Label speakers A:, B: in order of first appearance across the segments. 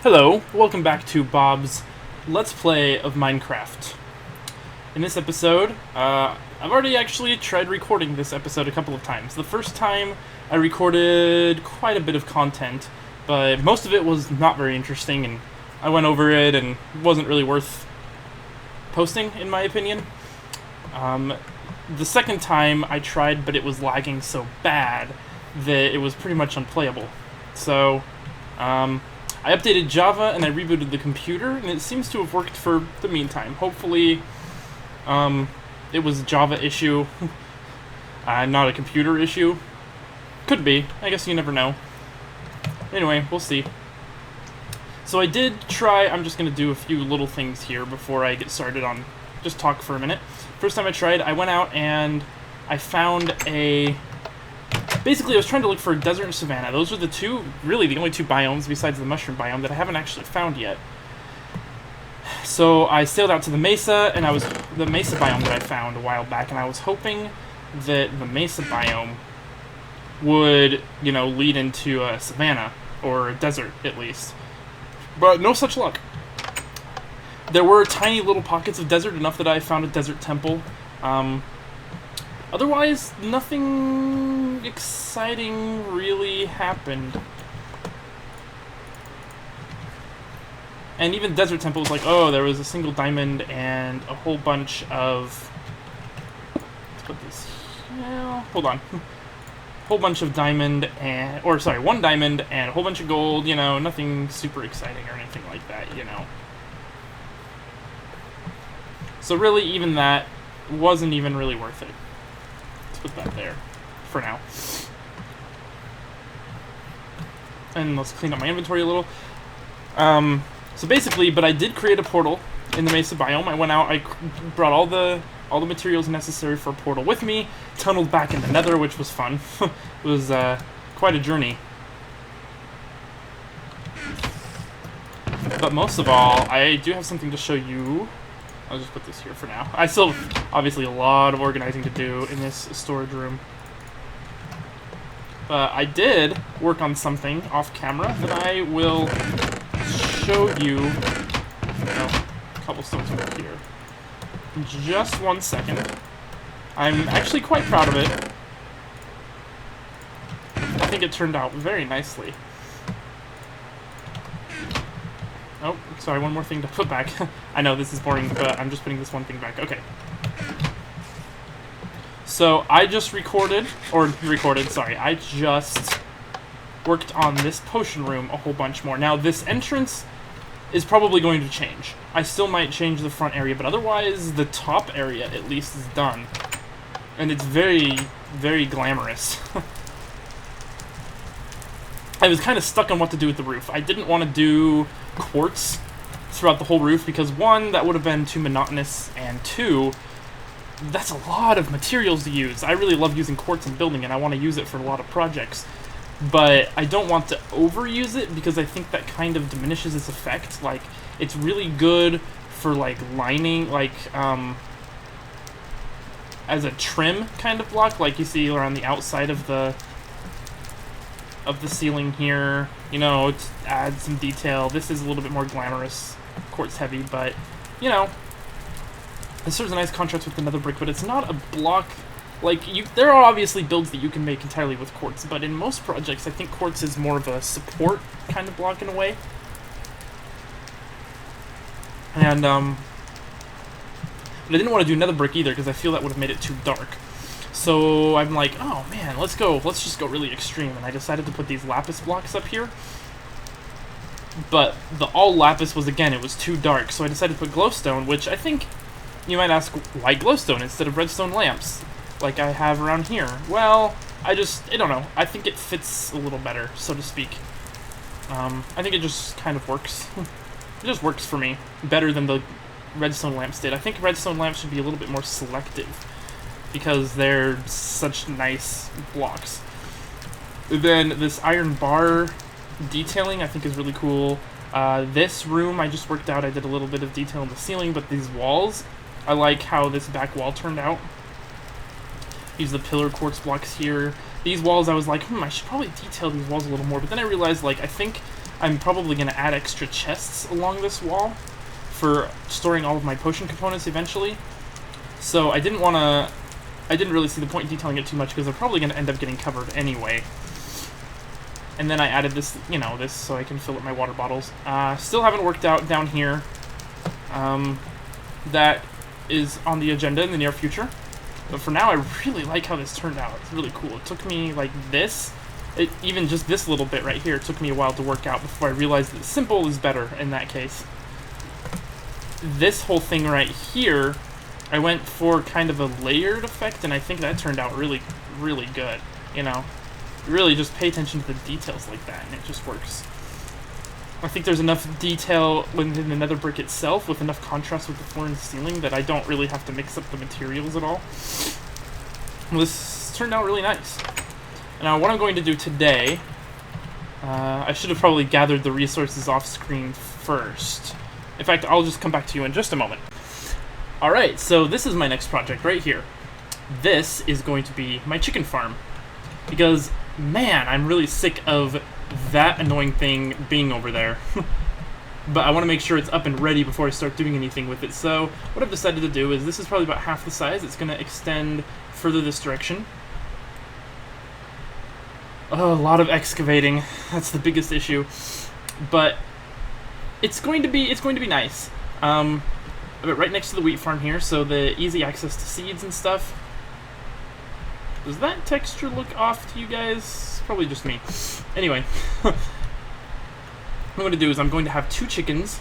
A: Hello, welcome back to Bob's Let's Play of Minecraft. In this episode, I've already actually tried recording this episode a couple of times. The first time, I recorded quite a bit of content, but most of it was not very interesting, and I went over it, and it wasn't really worth posting, in my opinion. The second time I tried, but it was lagging so bad that it was pretty much unplayable. So, I updated Java and I rebooted the computer, and it seems to have worked for the meantime. Hopefully, it was a Java issue, not a computer issue. Could be. I guess you never know. Anyway, we'll see. So I did try, I'm just going to do a few little things here before I get started on, just talk for a minute. First time I tried, I went out and I found basically, I was trying to look for desert and savanna. Those are the only two biomes besides the mushroom biome that I haven't actually found yet. So I sailed out to the mesa, and the mesa biome that I found a while back, and I was hoping that the mesa biome would, lead into a savanna, or a desert, at least. But no such luck. There were tiny little pockets of desert, enough that I found a desert temple. Otherwise, nothing exciting really happened. And even Desert Temple was like, oh, there was a single diamond and a whole bunch of... Let's put this... Yeah, hold on. Whole bunch of diamond and... one diamond and a whole bunch of gold, nothing super exciting or anything like that, So really, even that wasn't even really worth it. Put that there for now. And let's clean up my inventory a little. So basically, but I did create a portal in the Mesa biome. I went out, I brought all the materials necessary for a portal with me, tunneled back in the Nether, which was fun. It was quite a journey. But most of all, I do have something to show you. I'll just put this here for now. I still have, obviously, a lot of organizing to do in this storage room. But I did work on something off camera that I will show you. Oh, cobblestone's over here. In just 1 second. I'm actually quite proud of it. I think it turned out very nicely. Oh, sorry, one more thing to put back. I know this is boring, but I'm just putting this one thing back. Okay. So, I just I just worked on this potion room a whole bunch more. Now, this entrance is probably going to change. I still might change the front area, but otherwise, the top area, at least, is done. And it's very, very glamorous. I was kind of stuck on what to do with the roof. I didn't want to do quartz throughout the whole roof because, one, that would have been too monotonous, and two, that's a lot of materials to use. I really love using quartz in building, and I want to use it for a lot of projects. But I don't want to overuse it because I think that kind of diminishes its effect. Like, it's really good for, lining, as a trim kind of block, like you see around the outside of the ceiling here, to add some detail. This is a little bit more glamorous, quartz heavy, but, this serves a nice contrast with another brick, but it's not a block, there are obviously builds that you can make entirely with quartz, but in most projects, I think quartz is more of a support kind of block in a way. And, but I didn't want to do another brick either, because I feel that would have made it too dark. So I'm like, oh man, let's just go really extreme, and I decided to put these lapis blocks up here. But the all lapis was, again, it was too dark, so I decided to put glowstone, which I think you might ask, why glowstone instead of redstone lamps, like I have around here? Well, I don't know, I think it fits a little better, so to speak. I think it just kind of works. It just works for me, better than the redstone lamps did. I think redstone lamps should be a little bit more selective, because they're such nice blocks. Then this iron bar detailing I think is really cool. This room I just worked out, I did a little bit of detail in the ceiling, but these walls, I like how this back wall turned out. Use the pillar quartz blocks here. These walls I was like, I should probably detail these walls a little more, but then I realized, I think I'm probably going to add extra chests along this wall for storing all of my potion components eventually. So I didn't really see the point in detailing it too much because they're probably going to end up getting covered anyway. And then I added this, this so I can fill up my water bottles. Still haven't worked out down here. That is on the agenda in the near future. But for now, I really like how this turned out. It's really cool. It took me, like, even just this little bit right here, it took me a while to work out before I realized that simple is better in that case. This whole thing right here, I went for kind of a layered effect, and I think that turned out really, really good, Really just pay attention to the details like that, and it just works. I think there's enough detail within the nether brick itself, with enough contrast with the floor and ceiling, that I don't really have to mix up the materials at all. This turned out really nice. Now, what I'm going to do today, I should have probably gathered the resources off screen first. In fact, I'll just come back to you in just a moment. Alright, so this is my next project right here. This is going to be my chicken farm. Because, man, I'm really sick of that annoying thing being over there. But I want to make sure it's up and ready before I start doing anything with it. So what I've decided to do is, this is probably about half the size. It's going to extend further this direction. Oh, a lot of excavating. That's the biggest issue. But it's going to be nice. But right next to the wheat farm here, so the easy access to seeds and stuff. Does that texture look off to you guys? Probably just me. Anyway, what I'm going to do is I'm going to have 2 chickens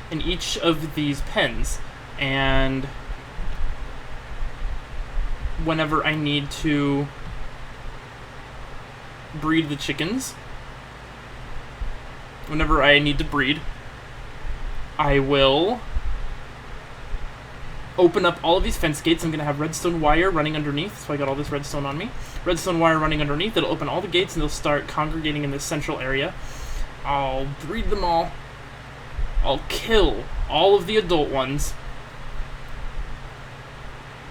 A: in each of these pens, and whenever I need to breed the chickens, I will open up all of these fence gates. I'm going to have redstone wire running underneath, so I got all this redstone on me. Redstone wire running underneath, it'll open all the gates and they'll start congregating in this central area. I'll breed them all. I'll kill all of the adult ones.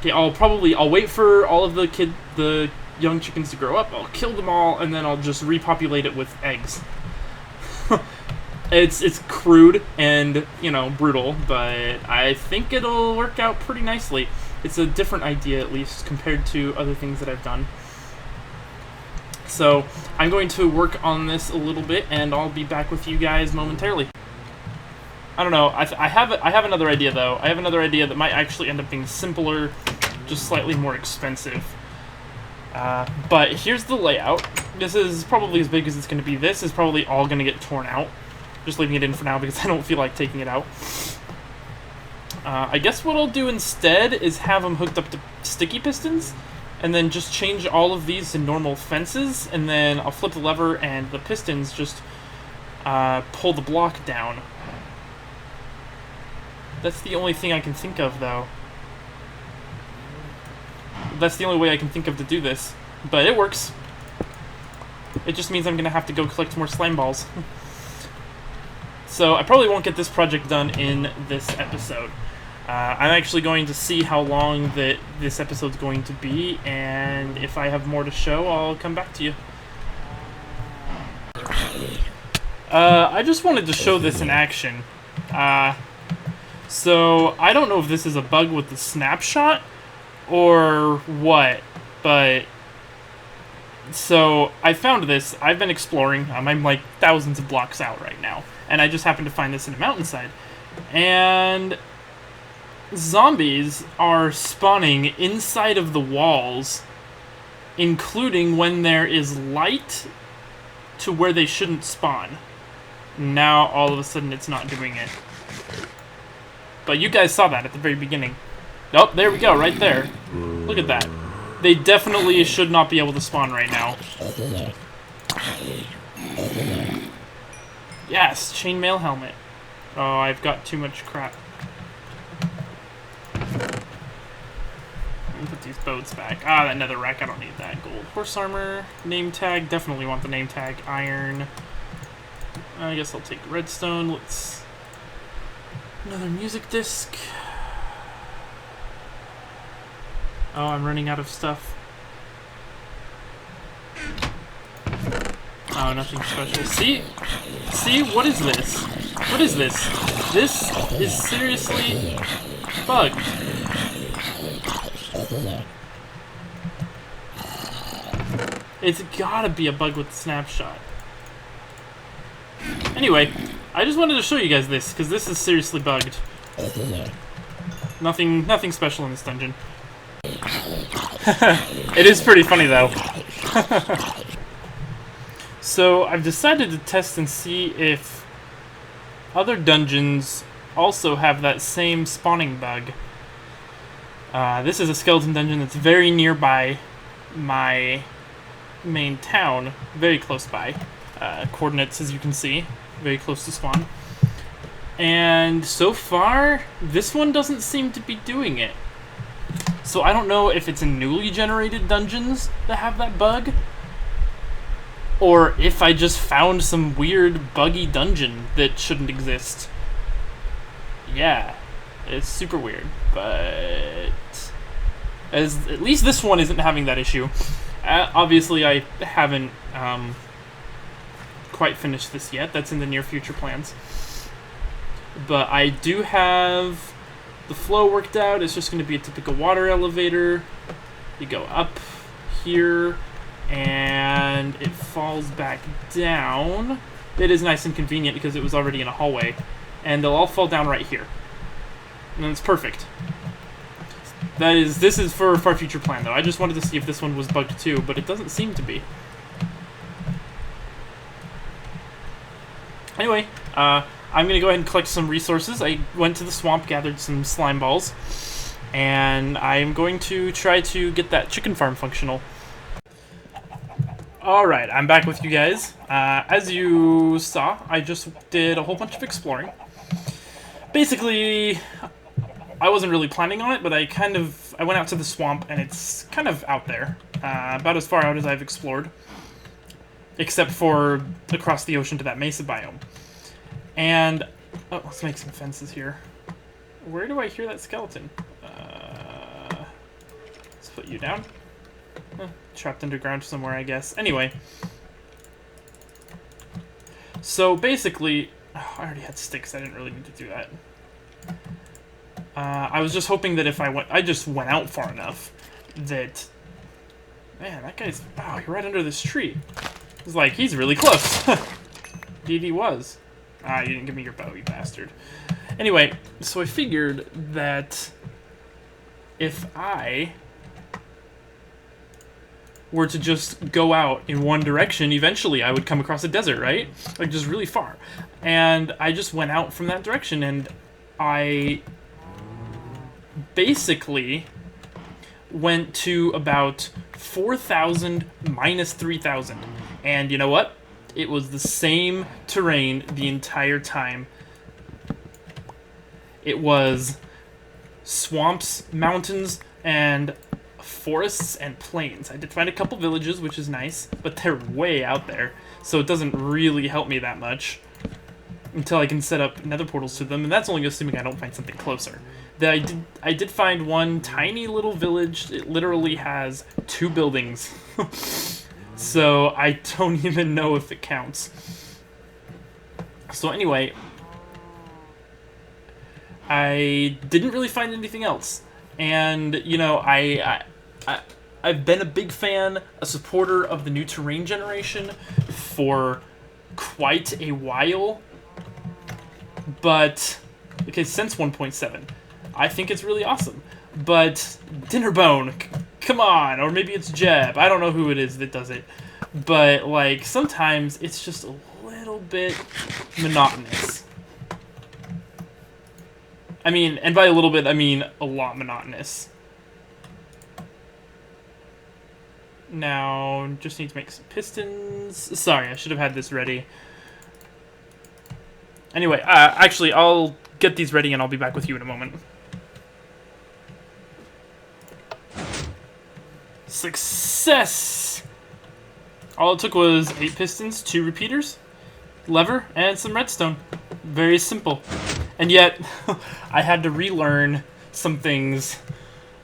A: Okay, I'll wait for all of the young chickens to grow up, I'll kill them all, and then I'll just repopulate it with eggs. It's crude and, brutal, but I think it'll work out pretty nicely. It's a different idea, at least, compared to other things that I've done. So, I'm going to work on this a little bit, and I'll be back with you guys momentarily. I don't know, I have another idea, though. I have another idea that might actually end up being simpler, just slightly more expensive. But here's the layout. This is probably as big as it's going to be. This is probably all going to get torn out. Just leaving it in for now because I don't feel like taking it out. I guess what I'll do instead is have them hooked up to sticky pistons, and then just change all of these to normal fences, and then I'll flip the lever and the pistons just pull the block down. That's the only thing I can think of, though. That's the only way I can think of to do this. But it works. It just means I'm going to have to go collect more slime balls. So I probably won't get this project done in this episode. I'm actually going to see how long this episode's going to be, and if I have more to show, I'll come back to you. I just wanted to show this in action. So I don't know if this is a bug with the snapshot or what, but so I found this. I've been exploring. I'm like thousands of blocks out right now, and I just happened to find this in a mountainside, and zombies are spawning inside of the walls, including when there is light to where they shouldn't spawn. Now all of a sudden it's not doing it. But you guys saw that at the very beginning. Oh, there we go, right there. Look at that. They definitely should not be able to spawn right now. Yes, chainmail helmet. Oh, I've got too much crap. Let me put these boats back. Ah, that nether rack, I don't need that. Gold horse armor, name tag, definitely want the name tag. Iron. I guess I'll take redstone. Let's... Another music disc. Oh, I'm running out of stuff. Oh, nothing special. See? See? What is this? What is this? This is seriously bugged. It's gotta be a bug with the snapshot. Anyway, I just wanted to show you guys this, because this is seriously bugged. Nothing special in this dungeon. It is pretty funny, though. So, I've decided to test and see if other dungeons also have that same spawning bug. This is a skeleton dungeon that's very nearby my main town, very close by. Coordinates, as you can see, very close to spawn. And so far, this one doesn't seem to be doing it. So I don't know if it's in newly generated dungeons that have that bug, or if I just found some weird buggy dungeon that shouldn't exist. Yeah, it's super weird, but at least this one isn't having that issue. Obviously, I haven't quite finished this yet. That's in the near future plans. But I do have the flow worked out. It's just going to be a typical water elevator. You go up here, and it falls back down. It is nice and convenient because it was already in a hallway. And they'll all fall down right here. And it's perfect. This is for far future plan, though. I just wanted to see if this one was bugged too, but it doesn't seem to be. Anyway, I'm going to go ahead and collect some resources. I went to the swamp, gathered some slime balls, and I'm going to try to get that chicken farm functional. Alright, I'm back with you guys. As you saw, I just did a whole bunch of exploring. Basically, I wasn't really planning on it, but I went out to the swamp, and it's kind of out there. About as far out as I've explored. Except for across the ocean to that mesa biome. And, oh, let's make some fences here. Where do I hear that skeleton? Let's put you down. Trapped underground somewhere, I guess. Anyway. So, basically, oh, I already had sticks, I didn't really need to do that. I was just hoping that if I just went out far enough that, man, that guy's, wow, you're right under this tree. It's like, he's really close. Indeed he was. Ah, you didn't give me your bow, you bastard. Anyway, so I figured that if I were to just go out in one direction, eventually I would come across a desert, right? Like, just really far. And I just went out from that direction, and I basically went to about 4,000 minus 3,000. And you know what? It was the same terrain the entire time. It was swamps, mountains, and forests and plains. I did find a couple villages, which is nice, but they're way out there, so it doesn't really help me that much until I can set up nether portals to them, and that's only assuming I don't find something closer. I did find one tiny little village. It literally has 2 buildings. So I don't even know if it counts. So anyway, I didn't really find anything else. And, you know, I've been a big fan, a supporter of the new terrain generation for quite a while. But, okay, since 1.7. I think it's really awesome. But Dinnerbone, come on, or maybe it's Jeb. I don't know who it is that does it. But, like, sometimes it's just a little bit monotonous. I mean, and by a little bit, I mean a lot monotonous. Now, just need to make some pistons. Sorry, I should have had this ready. Anyway, actually, I'll get these ready and I'll be back with you in a moment. Success! All it took was 8 pistons, 2 repeaters, lever, and some redstone. Very simple. And yet, I had to relearn some things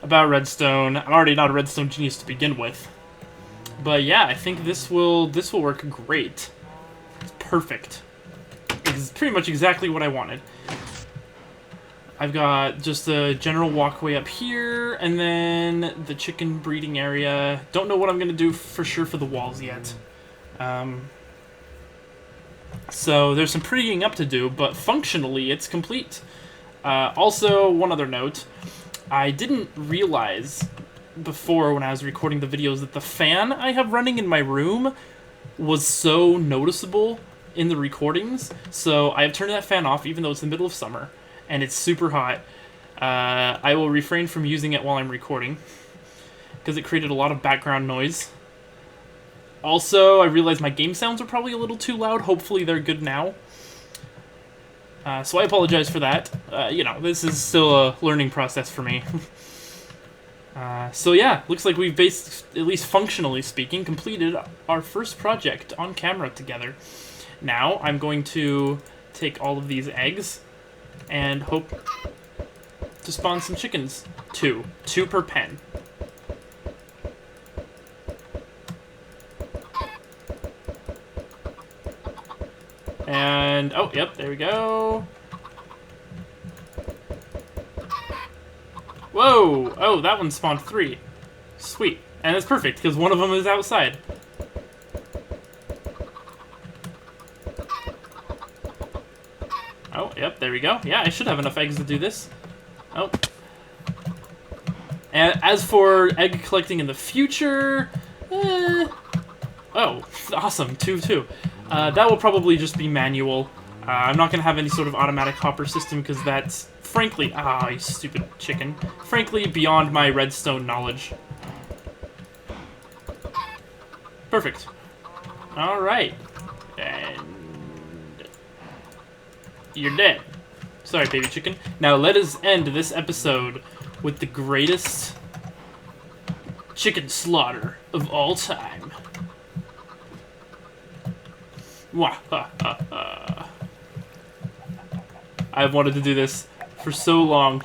A: about redstone. I'm already not a redstone genius to begin with. But yeah, I think this will work great. It's perfect. It's pretty much exactly what I wanted. I've got just a general walkway up here, and then the chicken breeding area. Don't know what I'm gonna do for sure for the walls yet. So there's some prettying up to do, but functionally it's complete. Also, one other note. I didn't realize before when I was recording the videos that the fan I have running in my room was so noticeable in the recordings. So I have turned that fan off even though it's the middle of summer and it's super hot. I will refrain from using it while I'm recording because it created a lot of background noise. Also, I realized my game sounds are probably a little too loud. Hopefully they're good now. So I apologize for that. You know, this is still a learning process for me. So yeah, looks like we've at least functionally speaking, completed our first project on camera together. Now, I'm going to take all of these eggs and hope to spawn some chickens. Two per pen. And, oh, yep, there we go. Whoa! Oh, that one spawned 3. Sweet. And that's perfect, because one of them is outside. Oh, yep, there we go. Yeah, I should have enough eggs to do this. Oh. And as for egg collecting in the future... Oh, awesome. 2-2. That will probably just be manual. I'm not going to have any sort of automatic hopper system because that's, frankly, you stupid chicken, frankly, beyond my redstone knowledge. Perfect. Alright. And you're dead. Sorry, baby chicken. Now let us end this episode with the greatest chicken slaughter of all time. I've wanted to do this for so long.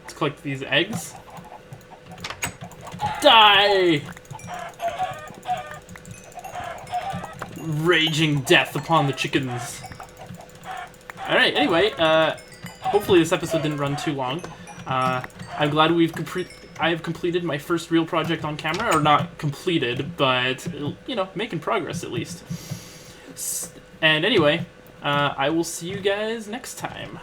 A: Let's collect these eggs. Die! Raging death upon the chickens. Alright, anyway, hopefully this episode didn't run too long. I'm glad I have completed my first real project on camera, or not completed, but, you know, making progress at least. And anyway, I will see you guys next time.